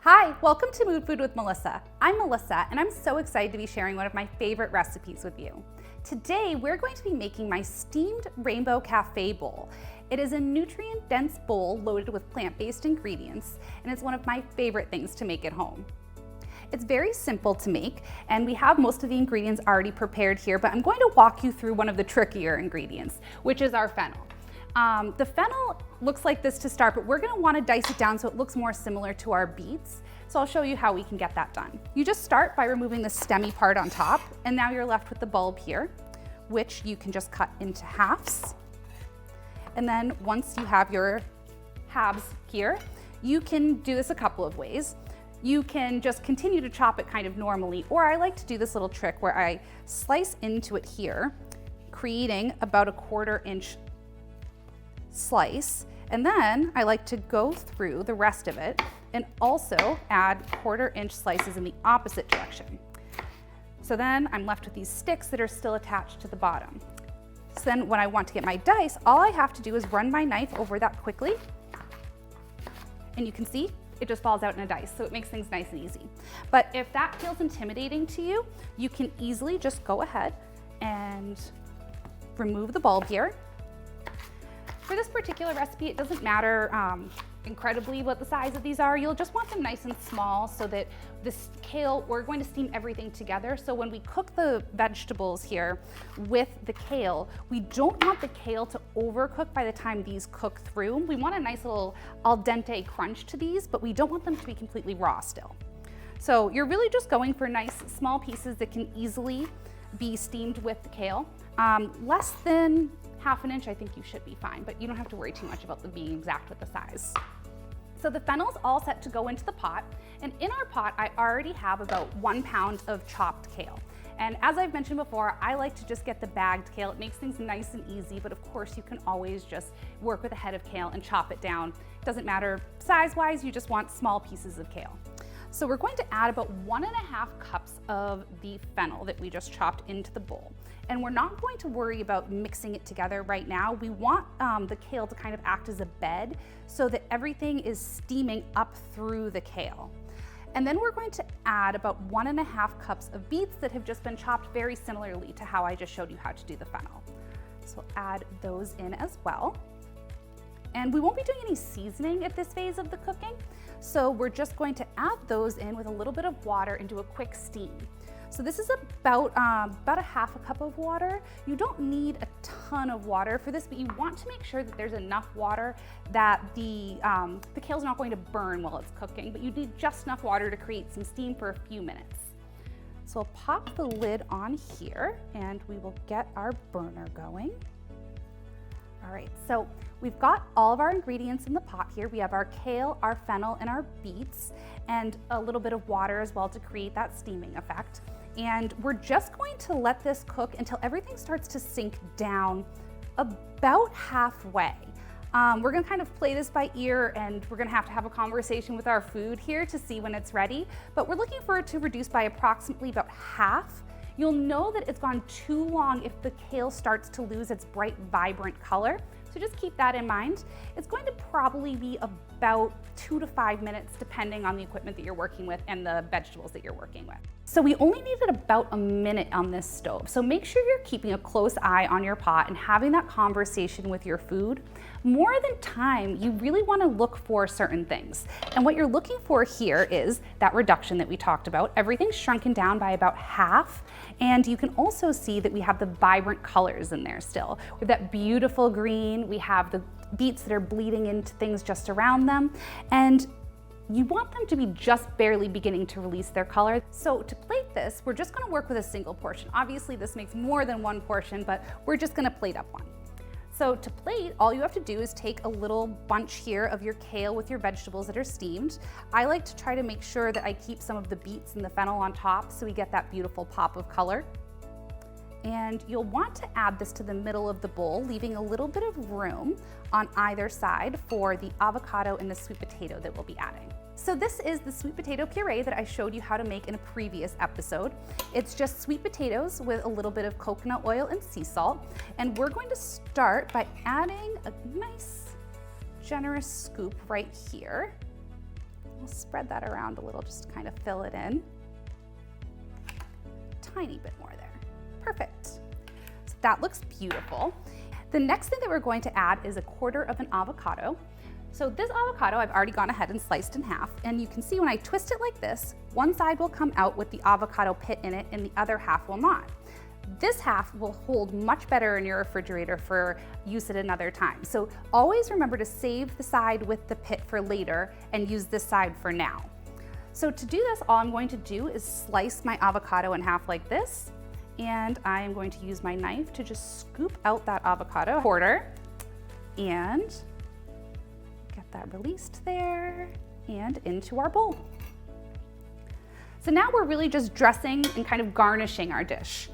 Hi, welcome to Mood Food with Melissa. I'm Melissa and I'm so excited to be sharing one of my favorite recipes with you. Today we're going to be making my steamed rainbow cafe bowl. It is a nutrient-dense bowl loaded with plant-based ingredients, and it's one of my favorite things to make at home. It's very simple to make, and we have most of the ingredients already prepared here, but I'm going to walk you through one of the trickier ingredients, which is our fennel. The fennel looks like this to start, but we're gonna wanna dice it down so it looks more similar to our beets. So I'll show you how we can get that done. You just start by removing the stemmy part on top, and now you're left with the bulb here, which you can just cut into halves. And then once you have your halves here, you can do this a couple of ways. You can just continue to chop it kind of normally, or I like to do this little trick where I slice into it here, creating about a 1/4 inch slice, and then I like to go through the rest of it and also add 1/4 inch slices in the opposite direction. So then I'm left with these sticks that are still attached to the bottom. So then when I want to get my dice, all I have to do is run my knife over that quickly, and you can see it just falls out in a dice, so it makes things nice and easy. But if that feels intimidating to you, you can easily just go ahead and remove the bulb here. For this particular recipe, it doesn't matter incredibly what the size of these are. You'll just want them nice and small so that this kale, we're going to steam everything together. So when we cook the vegetables here with the kale, we don't want the kale to overcook by the time these cook through. We want a nice little al dente crunch to these, but we don't want them to be completely raw still. So you're really just going for nice small pieces that can easily be steamed with the kale. Less than 1/2 inch, I think you should be fine, but you don't have to worry too much about them being exact with the size. So the fennel's all set to go into the pot, and in our pot, I already have about 1 pound of chopped kale. And as I've mentioned before, I like to just get the bagged kale. It makes things nice and easy, but of course you can always just work with a head of kale and chop it down. It doesn't matter size-wise, you just want small pieces of kale. So we're going to add about 1.5 cups of the fennel that we just chopped into the bowl. And we're not going to worry about mixing it together right now. We want the kale to kind of act as a bed so that everything is steaming up through the kale. And then we're going to add about 1.5 cups of beets that have just been chopped very similarly to how I just showed you how to do the fennel. So we'll add those in as well. And we won't be doing any seasoning at this phase of the cooking, so we're just going to add those in with a little bit of water and do a quick steam. So this is about 1/2 cup of water. You don't need a ton of water for this, but you want to make sure that there's enough water that the kale's not going to burn while it's cooking, but you need just enough water to create some steam for a few minutes. So I'll pop the lid on here and we will get our burner going. All right, so we've got all of our ingredients in the pot here. We have our kale, our fennel, and our beets, and a little bit of water as well to create that steaming effect. And we're just going to let this cook until everything starts to sink down about halfway. We're gonna kind of play this by ear, and we're gonna have to have a conversation with our food here to see when it's ready, but we're looking for it to reduce by approximately about half. You'll know that it's gone too long if the kale starts to lose its bright, vibrant color. So just keep that in mind. It's going to probably be about 2 to 5 minutes depending on the equipment that you're working with and the vegetables that you're working with. So we only needed about a minute on this stove. So make sure you're keeping a close eye on your pot and having that conversation with your food. More than time, you really want to look for certain things. And what you're looking for here is that reduction that we talked about. Everything's shrunken down by about half. And you can also see that we have the vibrant colors in there still. With that beautiful green, we have the beets that are bleeding into things just around them. And you want them to be just barely beginning to release their color. So to plate this, we're just gonna work with a single portion. Obviously this makes more than one portion, but we're just gonna plate up one. So to plate, all you have to do is take a little bunch here of your kale with your vegetables that are steamed. I like to try to make sure that I keep some of the beets and the fennel on top so we get that beautiful pop of color. And you'll want to add this to the middle of the bowl, leaving a little bit of room on either side for the avocado and the sweet potato that we'll be adding. So this is the sweet potato puree that I showed you how to make in a previous episode. It's just sweet potatoes with a little bit of coconut oil and sea salt. And we're going to start by adding a nice generous scoop right here. We'll spread that around a little just to kind of fill it in. Tiny bit more there. Perfect. So that looks beautiful. The next thing that we're going to add is 1/4 of an avocado. So this avocado I've already gone ahead and sliced in half, and you can see when I twist it like this, one side will come out with the avocado pit in it and the other half will not. This half will hold much better in your refrigerator for use at another time. So always remember to save the side with the pit for later and use this side for now. So to do this, all I'm going to do is slice my avocado in half like this, and I am going to use my knife to just scoop out that avocado 1/4 and get that released there and into our bowl. So now we're really just dressing and kind of garnishing our dish.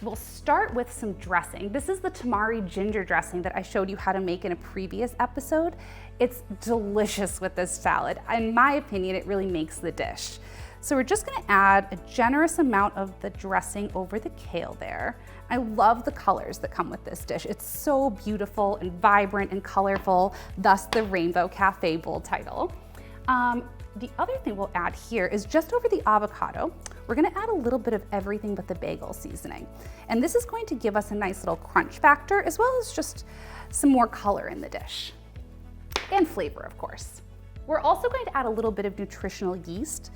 We'll start with some dressing. This is the tamari ginger dressing that I showed you how to make in a previous episode. It's delicious with this salad. In my opinion, it really makes the dish. So we're just gonna add a generous amount of the dressing over the kale there. I love the colors that come with this dish. It's so beautiful and vibrant and colorful, thus the Rainbow Cafe Bowl title. The other thing we'll add here is just over the avocado, we're gonna add a little bit of everything but the bagel seasoning. And this is going to give us a nice little crunch factor as well as just some more color in the dish. And flavor, of course. We're also going to add a little bit of nutritional yeast,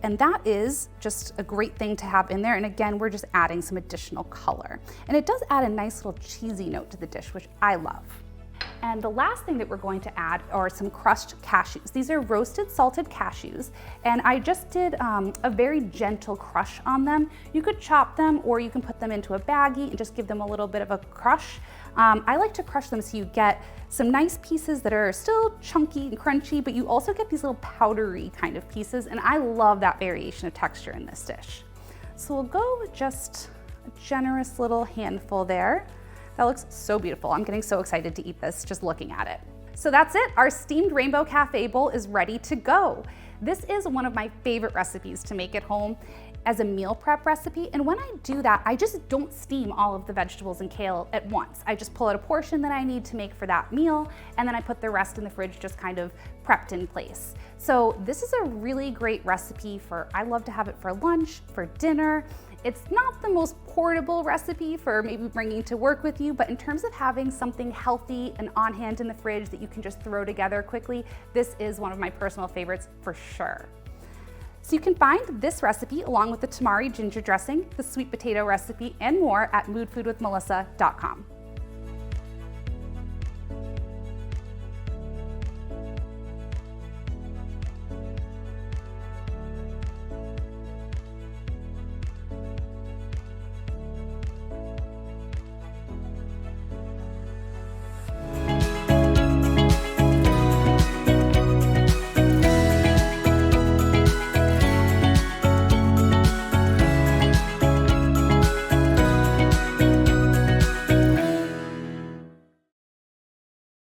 and that is just a great thing to have in there. And again, we're just adding some additional color. And it does add a nice little cheesy note to the dish, which I love. And the last thing that we're going to add are some crushed cashews. These are roasted salted cashews, and I just did a very gentle crush on them. You could chop them or you can put them into a baggie and just give them a little bit of a crush. I like to crush them so you get some nice pieces that are still chunky and crunchy, but you also get these little powdery kind of pieces, and I love that variation of texture in this dish. So we'll go with just a generous little handful there. That looks so beautiful. I'm getting so excited to eat this just looking at it. So that's it. Our steamed Rainbow Cafe Bowl is ready to go. This is one of my favorite recipes to make at home as a meal prep recipe. And when I do that, I just don't steam all of the vegetables and kale at once. I just pull out a portion that I need to make for that meal, and then I put the rest in the fridge just kind of prepped in place. So this is a really great recipe I love to have it for lunch, for dinner. It's not the most portable recipe for maybe bringing to work with you, but in terms of having something healthy and on hand in the fridge that you can just throw together quickly, this is one of my personal favorites for sure. So you can find this recipe along with the tamari ginger dressing, the sweet potato recipe, and more at moodfoodwithmelissa.com.